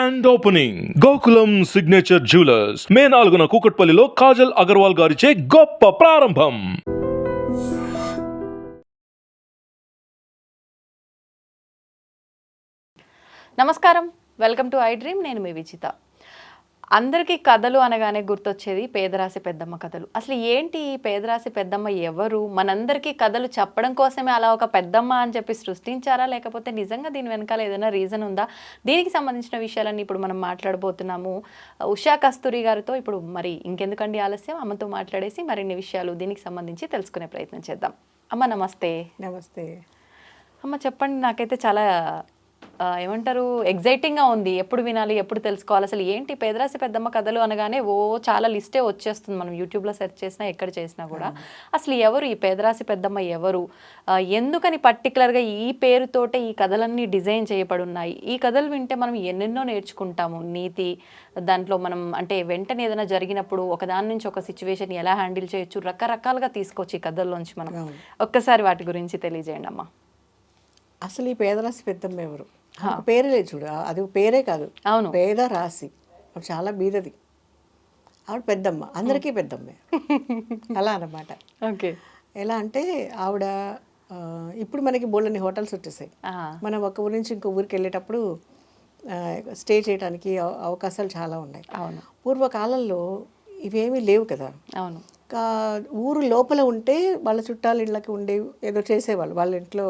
Grand opening Gokulam signature jewellers May 4న కూకట్పల్లిలో కాజల్ అగర్వాల్ గారిచే గొప్ప ప్రారంభం. నమస్కారం, వెల్కమ్ టు ఐ డ్రీమ్. నేను మీ విజిత. అందరికీ కథలు అనగానే గుర్తొచ్చేది పేదరాశి పెద్దమ్మ కథలు. అసలు ఏంటి ఈ పేదరాశి పెద్దమ్మ ఎవరు? మనందరికీ కథలు చెప్పడం కోసమే అలా ఒక పెద్దమ్మ అని చెప్పి సృష్టించారా, లేకపోతే నిజంగా దీని వెనకాల ఏదైనా రీజన్ ఉందా? దీనికి సంబంధించిన విషయాలన్నీ ఇప్పుడు మనం మాట్లాడబోతున్నాము ఉషా కస్తూరి గారితో. ఇప్పుడు మరి ఇంకెందుకండి ఆలస్యం, అమ్మతో మాట్లాడేసి మరిన్ని విషయాలు దీనికి సంబంధించి తెలుసుకునే ప్రయత్నం చేద్దాం. అమ్మ నమస్తే. నమస్తే అమ్మ చెప్పండి. నాకైతే చాలా ఏమంటారు, ఎగ్జైటింగ్గా ఉంది. ఎప్పుడు వినాలి, ఎప్పుడు తెలుసుకోవాలి, అసలు ఏంటి పేదరాశి పెద్దమ్మ కథలు అనగానే చాలా లిస్టే వచ్చేస్తుంది. మనం యూట్యూబ్లో సెర్చ్ చేసినా ఎక్కడ చేసినా కూడా. అసలు ఎవరు ఈ పేదరాశి పెద్దమ్మ ఎవరు? ఎందుకని పర్టికులర్గా ఈ పేరుతోటే ఈ కథలన్నీ డిజైన్ చేయబడి ఉన్నాయి? ఈ కథలు వింటే మనం ఎన్నెన్నో నేర్చుకుంటాము. నీతి దాంట్లో మనం అంటే వెంటనే ఏదైనా జరిగినప్పుడు ఒకదాని నుంచి ఒక సిచ్యువేషన్ ఎలా హ్యాండిల్ చేయొచ్చు, రకరకాలుగా తీసుకోవచ్చు ఈ కథల్లోంచి మనం. ఒక్కసారి వాటి గురించి తెలియజేయండి అమ్మ. అసలు ఈ పేదరాశి పెద్దమ్మ ఎవరు? పేరే లేదు చూడు, అది పేరే కాదు. అవును, పేద రాశి. ఆవిడ చాలా బీదది. ఆవిడ పెద్దమ్మ, అందరికీ పెద్దమ్మే. అలా అన్నమాట. ఓకే. ఎలా అంటే ఆవిడ ఇప్పుడు మనకి బోళ్ళని హోటల్స్ వచ్చేసాయి. మనం ఒక ఊరి నుంచి ఇంకో ఊరికి వెళ్ళేటప్పుడు స్టే చేయడానికి అవకాశాలు చాలా ఉన్నాయి. అవును. పూర్వకాలంలో ఇవేమీ లేవు కదా. అవును. ఊరు లోపల ఉంటే వాళ్ళ చుట్టాల ఇళ్ళకి ఉండి ఏదో చేసేవాళ్ళు, వాళ్ళ ఇంట్లో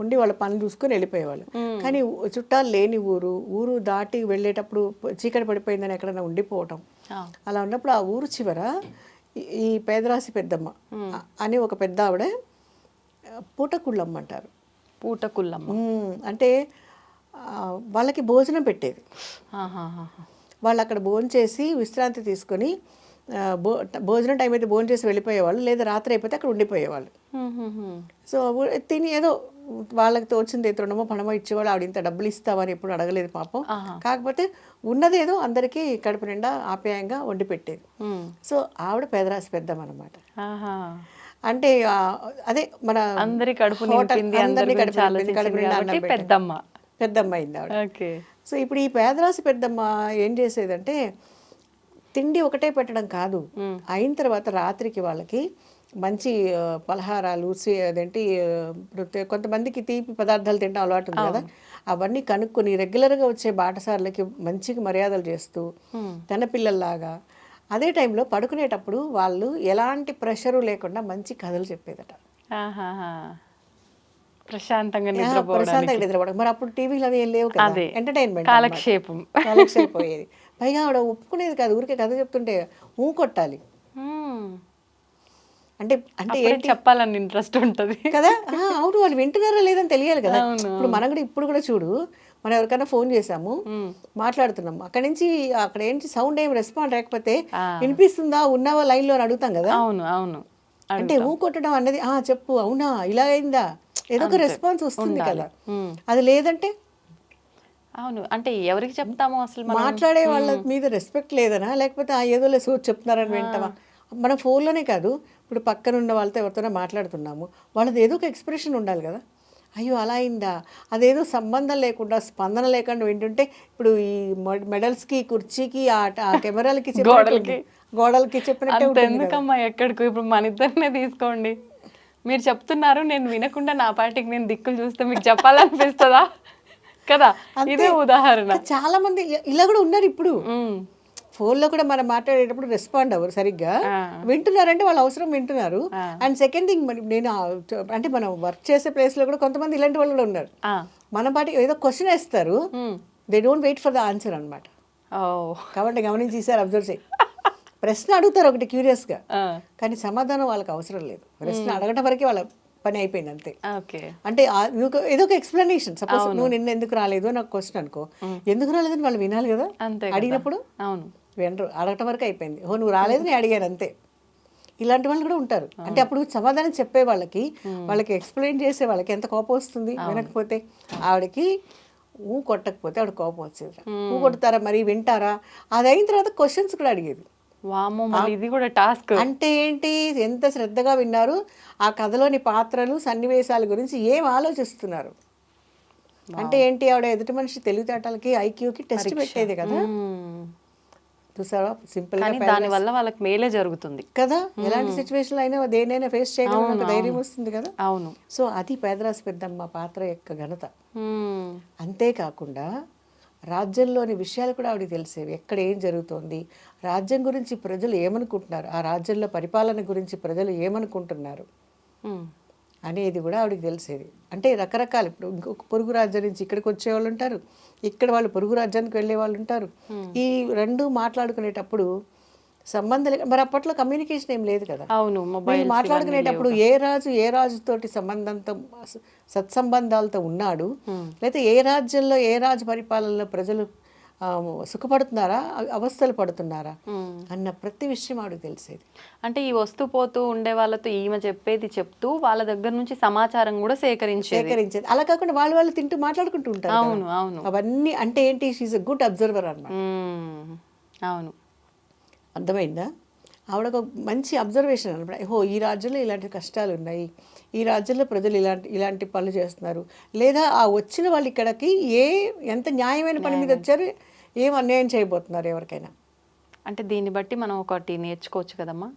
ఉండి వాళ్ళ పనులు చూసుకొని వెళ్ళిపోయేవాళ్ళు. కానీ చుట్టాలు లేని ఊరు దాటి వెళ్ళేటప్పుడు చీకటి పడిపోయిందని ఎక్కడైనా ఉండిపోవటం. అలా ఉన్నప్పుడు ఆ ఊరు చివర ఈ పేదరాశి పెద్దమ్మ అని ఒక పెద్ద ఆవిడ పూటకుళ్ళమ్మ అంటారు. పూటకుళ్ళమ్మ అంటే వాళ్ళకి భోజనం పెట్టేది. వాళ్ళు అక్కడ భోజనం చేసి విశ్రాంతి తీసుకొని భోజనం టైం అయితే భోజనం చేసి వెళ్ళిపోయేవాళ్ళు, లేదా రాత్రి అయిపోతే అక్కడ ఉండిపోయేవాళ్ళు. సో తిని ఏదో వాళ్ళకి తోచింది తృణమో పణమో ఇచ్చేవాళ్ళు. ఆవిడ ఇంత డబ్బులు ఇస్తావని ఎప్పుడు అడగలేదు పాపం. కాకపోతే ఉన్నదేదో అందరికీ కడుపు నిండా ఆప్యాయంగా వండి పెట్టేది. సో ఆవిడ పేదరాశి పెద్దమ్మ అన్నమాట. అంటే అదే మన అందరి కడుపు పెద్దమ్మ అయింది ఆవిడ. సో ఇప్పుడు ఈ పేదరాశి పెద్దమ్మ ఏం చేసేదంటే తిండి ఒకటే పెట్టడం కాదు, అయిన తర్వాత రాత్రికి వాళ్ళకి మంచి పలహారాలు, అదేంటి కొంతమందికి తీపి పదార్థాలు తినడం అలవాటు ఉంది కదా, అవన్నీ కనుక్కొని రెగ్యులర్గా వచ్చే బాటసార్లకి మంచిగా మర్యాదలు చేస్తూ తన పిల్లల్లాగా అదే టైంలో పడుకునేటప్పుడు వాళ్ళు ఎలాంటి ప్రెషరు లేకుండా మంచి కథలు చెప్పేదట. ప్రశాంతంగా నిద్రపోవడం. మరి అప్పుడు టీవీలు అవి ఏం లేవు కదా, ఎంటర్టైన్మెంట్ కాలక్షేపం పోయేది. పైగా ఆవిడ ఒప్పుకునేది కాదు, ఊరికే కథ చెప్తుంటే ఊ కొట్టాలి. అంటే అంటే ఏంటి చెప్పాలని ఇంట్రెస్ట్ ఉంటుంది కదా. అవును, వాళ్ళు వింటున్నారా లేదని తెలియాలి కదా. ఇప్పుడు కూడా చూడు, మనం ఎవరికైనా ఫోన్ చేసాము, మాట్లాడుతున్నాము, అక్కడి నుంచి అక్కడ ఏంటి సౌండ్ ఏం రెస్పాండ్ లేకపోతే వినిపిస్తుందా ఉన్నావా లైన్ లో అడుగుతాం కదా. అవును అవును. అంటే ఊ కొట్టడం అన్నది చెప్పు, అవునా ఇలా అయిందా, ఏదో ఒక రెస్పాన్స్ వస్తుంది కదా. అది లేదంటే అవును, అంటే ఎవరికి చెప్తాము అసలు? మాట్లాడే వాళ్ళ మీద రెస్పెక్ట్ లేదనా, లేకపోతే ఏదో సోచ్ చెప్తున్నారని వింటామా? మన ఫోన్లోనే కాదు, ఇప్పుడు పక్కన ఉన్న వాళ్ళతో ఎవరితోనే మాట్లాడుతున్నాము, వాళ్ళది ఏదో ఒక ఎక్స్ప్రెషన్ ఉండాలి కదా. అయ్యో అలా అయిందా, అదేదో సంబంధం లేకుండా స్పందన లేకుండా వింటుంటే ఇప్పుడు ఈ మెడల్స్కి కుర్చీకి ఆ కెమెరాలకి గోడలకి చెప్పినట్టే ఎందుకమ్మా ఎక్కడికి. ఇప్పుడు మన ఇద్దరినే తీసుకోండి, మీరు చెప్తున్నారు, నేను వినకుండా నా పాటికి నేను దిక్కులు చూస్తే మీకు చెప్పాలనిపిస్తుందా కదా. ఇదే ఉదాహరణ. చాలా మంది ఇలా కూడా ఉన్నారు. ఇప్పుడు ఫోన్లో కూడా మనం మాట్లాడేటప్పుడు రెస్పాండ్ అవ్వరు సరిగ్గా, వింటున్నారంటే వాళ్ళ అవసరం వింటున్నారు. అండ్ సెకండ్ థింగ్, నేను అంటే మనం వర్క్ చేసే ప్లేస్లో కూడా కొంతమంది ఇలాంటి వాళ్ళు కూడా ఉన్నారు. మన పాటికి ఏదో క్వశ్చన్ వేస్తారు, they don't wait for the answer అనమాట. కాబట్టి గమనించి ఈసారి అబ్జర్వ్ చేయి. ప్రశ్న అడుగుతారు ఒకటి క్యూరియస్గా, కానీ సమాధానం వాళ్ళకి అవసరం లేదు. ప్రశ్న అడగటం వరకే వాళ్ళ పని అయిపోయింది అంతే. అంటే ఏదో ఒక ఎక్స్ప్లెనేషన్. సపోజ్ నువ్వు నిన్న ఎందుకు రాలేదు నాకు క్వశ్చన్ అనుకో, ఎందుకు రాలేదని వాళ్ళు వినాలి కదా. అడిగినప్పుడు వినరు, అడగటం వరకు అయిపోయింది. నువ్వు రాలేదు నేను అడిగాను అంతే. ఇలాంటి వాళ్ళు కూడా ఉంటారు. అంటే అప్పుడు సమాధానం చెప్పే వాళ్ళకి ఎక్స్ప్లెయిన్ చేసే వాళ్ళకి ఎంత కోపం వస్తుంది వినకపోతే. ఆవిడకి కొట్టకపోతే ఆవిడ కోపం వచ్చేది. కొడతారా మరి, వింటారా, అది అయిన తర్వాత క్వశ్చన్స్ కూడా అడిగేది. ఇది కూడా టాస్క్. అంటే ఏంటి, ఎంత శ్రద్ధగా విన్నారు, ఆ కథలోని పాత్రలు సన్నివేశాల గురించి ఏం ఆలోచిస్తున్నారు, అంటే ఏంటి, ఆవిడ ఎదుటి మనిషి తెలివితేటలకి ఐక్యూకి టెస్ట్ పెట్టేది కదా. చూసావా, సింపుల్ గా కానీ దాని వల్ల వాళ్ళకి మేలే జరుగుతుంది కదా. ఎలాంటి సిచ్యువేషన్ అయినా దేనైనా ఫేస్ చేయగలిగిన ధైర్యం వస్తుంది కదా. అవును. సో అది పేదరాశి పెద్దమ్మ పాత్ర యొక్క ఘనత. అంతేకాకుండా రాజ్యంలోని విషయాలు కూడా ఆవిడకి తెలిసేవి. ఎక్కడ ఏం జరుగుతోంది, రాజ్యం గురించి ప్రజలు ఏమనుకుంటున్నారు, ఆ రాజ్యంలో పరిపాలన గురించి ప్రజలు ఏమనుకుంటున్నారు అనేది కూడా ఆవిడకి తెలిసేది. అంటే రకరకాలు, ఇప్పుడు ఇంకొక పొరుగు రాజ్యం నుంచి ఇక్కడికి వచ్చేవాళ్ళు ఉంటారు, ఇక్కడ వాళ్ళు పొరుగు రాజ్యానికి వెళ్ళే వాళ్ళు ఉంటారు. ఈ రెండు మాట్లాడుకునేటప్పుడు సంబంధం మరి అప్పట్లో కమ్యూనికేషన్ ఏం లేదు కదా. అవును, వీళ్ళు మాట్లాడుకునేటప్పుడు ఏ రాజుతోటి సంబంధంతో సత్సంబంధాలతో ఉన్నాడు, లేకపోతే ఏ రాజ్యంలో ఏ రాజు పరిపాలనలో ప్రజలు సుఖపడుతున్నారా అవస్థలు పడుతున్నారా అన్న ప్రతి విషయం ఆవిడకి తెలిసేది. అంటే ఈ వస్తూ పోతూ ఉండే వాళ్ళతో ఈమె చెప్పేది చెప్తూ వాళ్ళ దగ్గర నుంచి సమాచారం కూడా సేకరించేది. అలా కాకుండా వాళ్ళు తింటూ మాట్లాడుకుంటూ ఉంటారు. అవును అవును. అవన్నీ అంటే ఏంటి, షీఈ్ ఎ గుడ్ అబ్జర్వర్ అన్నమాట. అవును, అర్థమైందా. ఆవిడ ఒక మంచి అబ్జర్వేషన్ అనమాట. ఈ రాజ్యంలో ఇలాంటి కష్టాలు ఉన్నాయి, ఈ రాజ్యంలో ప్రజలు ఇలాంటి పనులు చేస్తున్నారు, లేదా ఆ వచ్చిన వాళ్ళు ఇక్కడికి ఎంత న్యాయమైన పని మీద వచ్చారు, ఏం అన్యాయం చేయబోతున్నారు ఎవరికైనా. అంటే దీన్ని బట్టి మనం ఒకటి నేర్చుకోవచ్చు కదమ్మా,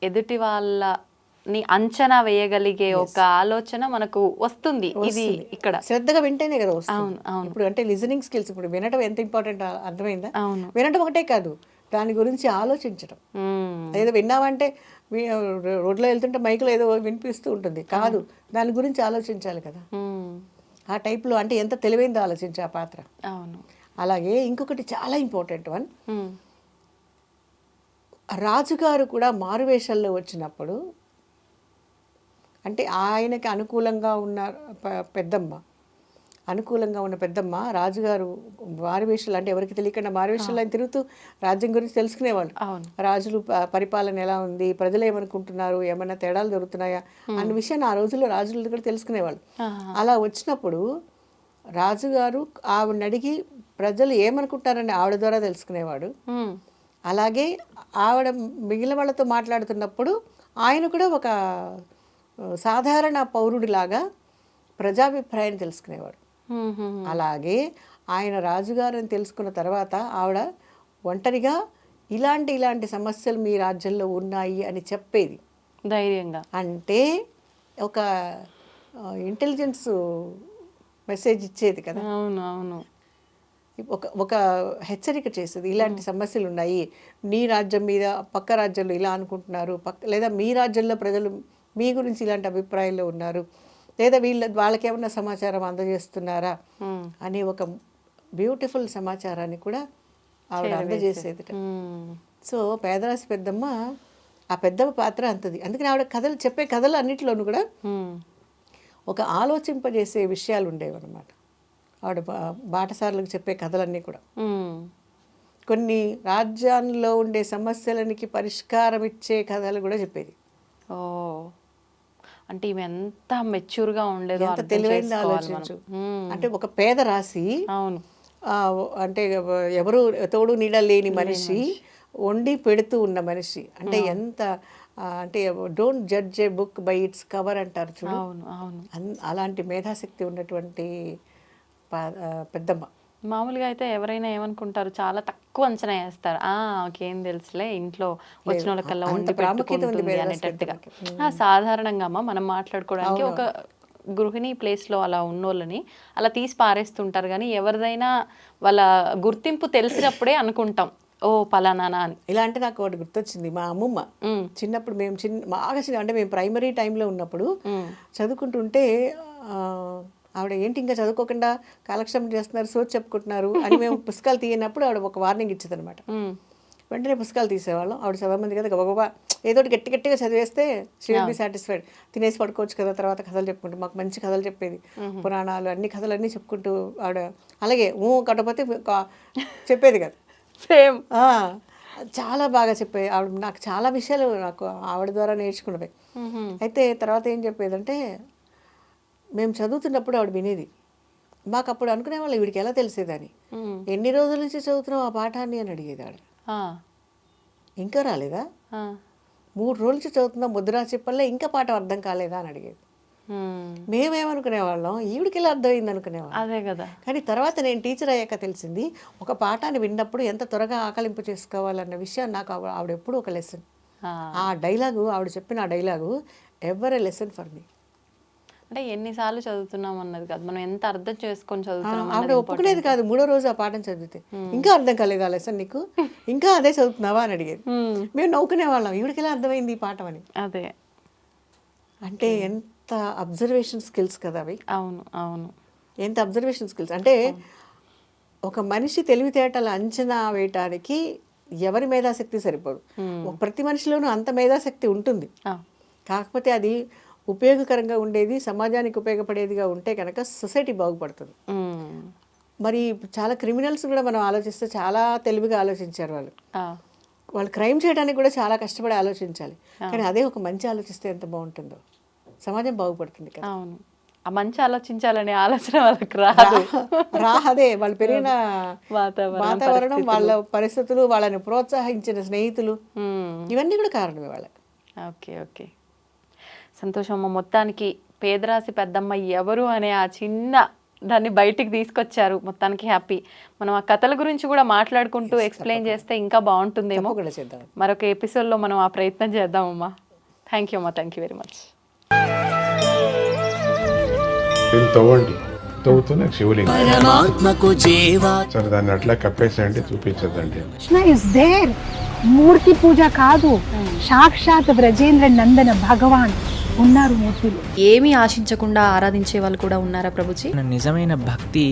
ఎదుటి వాళ్ళని అంచనా వేయగలిగే ఒక ఆలోచన మనకు వస్తుంది. ఇది ఇక్కడ శ్రద్ధగా వింటేనే కదా వస్తుంది. అవును అవును. ఇప్పుడు అంటే లిజనింగ్ స్కిల్స్, ఇప్పుడు వినడం ఎంత ఇంపార్టెంట్ అర్థమైందా. అవును. వినడం ఒకటే కాదు, దాని గురించి ఆలోచించడం. ఏదో విన్నామంటే రోడ్లో వెళ్తుంటే మైకులో ఏదో వినిపిస్తూ ఉంటుంది కాదు, దాని గురించి ఆలోచించాలి కదా. ఆ టైప్లో అంటే ఎంత తెలివైందో ఆలోచించే ఆ పాత్ర. అవును. అలాగే ఇంకొకటి చాలా ఇంపార్టెంట్ వన్, రాజుగారు కూడా మారువేషాల్లో వచ్చినప్పుడు, అంటే ఆయనకి అనుకూలంగా ఉన్న పెద్దమ్మ రాజుగారు మారువేషాలు, అంటే ఎవరికి తెలియకుండా మారువేషాలు ఆయన తిరుగుతూ రాజ్యం గురించి తెలుసుకునేవాళ్ళు. రాజులు పరిపాలన ఎలా ఉంది, ప్రజలు ఏమనుకుంటున్నారు, ఏమైనా తేడాలు దొరుకుతున్నాయా అన్న విషయాన్ని ఆ రోజుల్లో రాజుల దగ్గర తెలుసుకునేవాళ్ళు. అలా వచ్చినప్పుడు రాజుగారు ఆవిడని అడిగి ప్రజలు ఏమనుకుంటారని ఆవిడ ద్వారా తెలుసుకునేవాడు. అలాగే ఆవిడ మిగిలిన వాళ్ళతో మాట్లాడుతున్నప్పుడు ఆయన కూడా ఒక సాధారణ పౌరుడిలాగా ప్రజాభిప్రాయాన్ని తెలుసుకునేవాడు. అలాగే ఆయన రాజుగారని తెలుసుకున్న తర్వాత ఆవిడ ఒంటరిగా ఇలాంటి సమస్యలు మీ రాజ్యంలో ఉన్నాయి అని చెప్పేది ధైర్యంగా. అంటే ఒక ఇంటెలిజెన్స్ మెసేజ్ ఇచ్చేది కదా. అవును అవును. ఒక హెచ్చరిక చేసేది, ఇలాంటి సమస్యలు ఉన్నాయి, నీ రాజ్యం మీద పక్క రాజ్యంలో ఇలా అనుకుంటున్నారు, లేదా మీ రాజ్యంలో ప్రజలు మీ గురించి ఇలాంటి అభిప్రాయంలో ఉన్నారు, లేదా వాళ్ళకి ఏమన్నా సమాచారం అందజేస్తున్నారా అనే ఒక బ్యూటిఫుల్ సమాచారాన్ని కూడా ఆవిడ అందజేసేది. సో పేదరాశి పెద్దమ్మ, ఆ పెద్దమ్మ పాత్ర అంతది. అందుకని ఆవిడ చెప్పే కథలు అన్నిటిలోనూ కూడా ఒక ఆలోచింపజేసే విషయాలు ఉండేవన్నమాట. ఆవిడ బాటసారులకు చెప్పే కథలన్నీ కూడా కొన్ని రాజ్యాల్లో ఉండే సమస్యలకి పరిష్కారం ఇచ్చే కథలు కూడా చెప్పేది. ఓ, అంటే ఈమె ఎంత మెచ్యూర్గా ఉండేదో, ఎంత తెలివైంది ఆలోచించు. అంటే ఒక పేద రాశి, అవును, అంటే ఎవరు తోడు నీడ లేని మనిషి, వండి పెడుతూ ఉన్న మనిషి, అంటే ఎంత అంటే don't judge A book by its cover అంటారు చూడు. అవును అవును. అలాంటి మేధాశక్తి ఉన్నటువంటి పెద్దమ్మ. మామూలుగా అయితే ఎవరైనా ఏమనుకుంటారు, చాలా తక్కువ అంచనా వేస్తారు, ఓకేం తెలుసులే, ఇంట్లో వచ్చిన వాళ్ళకల్లా వండి పెట్టుకుంటుంది అనేటట్టుగా. సాధారణంగా అమ్మ మనం మాట్లాడుకోవడానికి ఒక గృహిణి ప్లేస్లో అలా ఉన్నోళ్ళని అలా తీసి పారేస్తుంటారు, కానీ ఎవరిదైనా వాళ్ళ గుర్తింపు తెలిసినప్పుడే అనుకుంటాం, ఓ పలానా అని. ఇలా అంటే నాకు ఒకటి గుర్తొచ్చింది. మా అమ్మమ్మ చిన్నప్పుడు, మేము బాగా అంటే మేము ప్రైమరీ టైంలో ఉన్నప్పుడు చదువుకుంటుంటే ఆవిడ ఏంటి ఇంకా చదువుకోకుండా కాలక్షేపం చేస్తున్నారు, సోచి చెప్పుకుంటున్నారు అని మేము పుస్తకాలు తీయనప్పుడు ఆవిడ ఒక వార్నింగ్ ఇచ్చేది అనమాట. వెంటనే పుస్తకాలు తీసేవాళ్ళం. ఆవిడ చదవమంది కదా, గబగబా ఏదో గట్టిగా చదివేస్తే షీ విల్ బి సాటిస్ఫైడ్, తినేసి పడుకోవచ్చు కదా, తర్వాత కథలు చెప్పుకుంటూ మాకు మంచి కథలు చెప్పేది, పురాణాలు అన్ని కథలన్నీ చెప్పుకుంటూ ఆవిడ. అలాగే కట్టపోతే చెప్పేది కదా, సేమ్ చాలా బాగా చెప్పేది ఆవిడ. నాకు చాలా విషయాలు నాకు ఆవిడ ద్వారా నేర్చుకున్నవి. అయితే తర్వాత ఏం చెప్పేదంటే, మేము చదువుతున్నప్పుడు ఆవిడ వినేది, మాకు అప్పుడు అనుకునేవాళ్ళు వీడికి ఎలా తెలిసేదని, ఎన్ని రోజుల నుంచి చదువుతున్నావు ఆ పాఠాన్ని అని అడిగేది ఆవిడ. ఇంకా రాలేదా, 3 రోజుల నుంచి చదువుతున్నా ముద్రా చెప్పలే, ఇంకా పాఠం అర్థం కాలేదా అని అడిగేది. మేమేమనుకునే వాళ్ళం, ఈవిడికి ఇలా అర్థమైంది అనుకునేవాళ్ళం. అదే కదా. కానీ తర్వాత నేను టీచర్ అయ్యాక తెలిసింది, ఒక పాఠాన్ని విన్నప్పుడు ఎంత త్వరగా ఆకలింపు చేసుకోవాలన్న విషయం నాకు ఆవిడ ఎప్పుడు ఒక లెసన్. ఆ డైలాగు, ఆవిడ చెప్పిన ఆ dialogue ever a lesson for me. అంటే ఎన్నిసార్లు చదువుతున్నాం అన్నది కాదు, మనం ఎంత అర్థం చేసుకొని చదువుతున్నాం. ఆవిడ ఒప్పుకునేది కాదు, 3వ రోజు ఆ పాఠం చదివితే ఇంకా అర్థం కాలేదు ఆ లెసన్ నీకు, ఇంకా అదే చదువుతున్నావా అని అడిగేది. మేము నవ్వుకునే వాళ్ళం, ఈవిడికి ఎలా అర్థమైంది ఈ పాఠం అని. అదే అంటే ఎంత అబ్జర్వేషన్ స్కిల్స్ కదా అవి. అవును అవును, ఎంత అబ్జర్వేషన్ స్కిల్స్ అంటే ఒక మనిషి తెలివితేటల అంచనా వేయటానికి ఎవరి మేధాశక్తి సరిపోదు. ప్రతి మనిషిలోనూ అంత మేధాశక్తి ఉంటుంది, కాకపోతే అది ఉపయోగకరంగా ఉండేది, సమాజానికి ఉపయోగపడేదిగా ఉంటే కనుక సొసైటీ బాగుపడుతుంది. మరి చాలా క్రిమినల్స్ కూడా మనం ఆలోచిస్తే చాలా తెలివిగా ఆలోచించారు వాళ్ళు. వాళ్ళు క్రైమ్ చేయడానికి కూడా చాలా కష్టపడి ఆలోచించాలి. కానీ అదే ఒక మంచి ఆలోచిస్తే ఎంత బాగుంటుందో, సమాజం బాగుపడుతుంది కదా. అవును, ఆ మంచి ఆలోచించాలనే ఆలోచన వాళ్ళకి రాదు. అదే వాళ్ళు పెరిగిన వాతావరణం, వాళ్ళ పరిస్థితులు, వాళ్ళని ప్రోత్సహించిన స్నేహితులు, ఇవన్నీ కూడా కారణమే వాళ్ళకి. ఓకే ఓకే, సంతోషం అమ్మ. మొత్తానికి పేదరాశి పెద్దమ్మ ఎవరు అనే ఆ చిన్న దాన్ని బయటికి తీసుకొచ్చారు. మొత్తానికి హ్యాపీ. మనం ఆ కథల గురించి కూడా మాట్లాడుకుంటూ ఎక్స్ప్లెయిన్ చేస్తే ఇంకా బాగుంటుందేమో. మరొక ఎపిసోడ్లో మనం ఆ ప్రయత్నం చేద్దామమ్మా. థ్యాంక్ యూ అమ్మా, థ్యాంక్ యూ వెరీ మచ్. తవ్వండి, తవ్వుతూనే శివలింగం సరే దాన్ని అట్లా కప్పేసేయండి, చూపించదండి. Krishna is there. మూర్తి పూజ కాదు, సాక్షాత్ బ్రజేంద్ర నందన భగవాన్ ఉన్నారు మూర్తిలో. ఏమీ ఆశించకుండా ఆరాధించే వాళ్ళు కూడా ఉన్నారా ప్రభుజీ? నిజమైన భక్తి